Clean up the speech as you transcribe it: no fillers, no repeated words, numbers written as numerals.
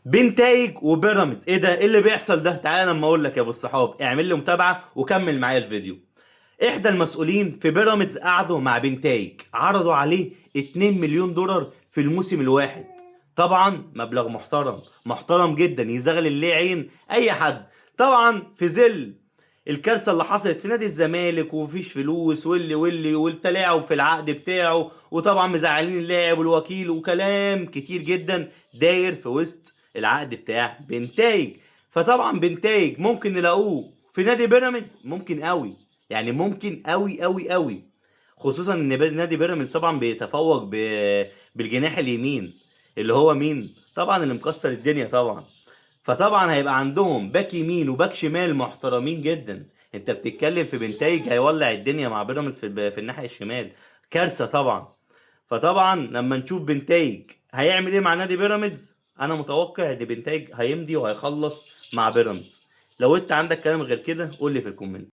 بنتايج وبيراميدز، ايه ده؟ ايه اللي بيحصل ده؟ تعالى لما اقول لك يا ابو الصحاب، اعمل لي متابعه وكمل معايا الفيديو. احدى المسؤولين في بيراميدز قعدوا مع بنتايج، عرضوا عليه 2 مليون دولار في الموسم الواحد. طبعا مبلغ محترم، محترم جدا، يزغل اللي عين اي حد. طبعا في ظل الكارثه اللي حصلت في نادي الزمالك، ومفيش فلوس، والتلاعب في العقد بتاعه، وطبعا مزعلين اللاعب والوكيل، وكلام كتير جدا داير في وسط العقد بتاع بنتايج. فطبعا بنتايج ممكن نلاقوه في نادي بيراميدز، ممكن قوي، يعني ممكن قوي قوي قوي. خصوصا ان نادي بيراميدز طبعا بيتفوق بالجناح اليمين، اللي هو مين؟ طبعا اللي مكسر الدنيا طبعا. فطبعا هيبقى عندهم باك يمين وباك شمال محترمين جدا. انت بتتكلم في بنتايج هيولع الدنيا مع بيراميدز في الناحيه الشمال، كارثه طبعا. فطبعا لما نشوف بنتايج هيعمل ايه مع نادي بيراميدز، انا متوقع ان بنتايج هيمضي وهيخلص مع بيراميدز. لو انت عندك كلام غير كده قول لي في الكومنت.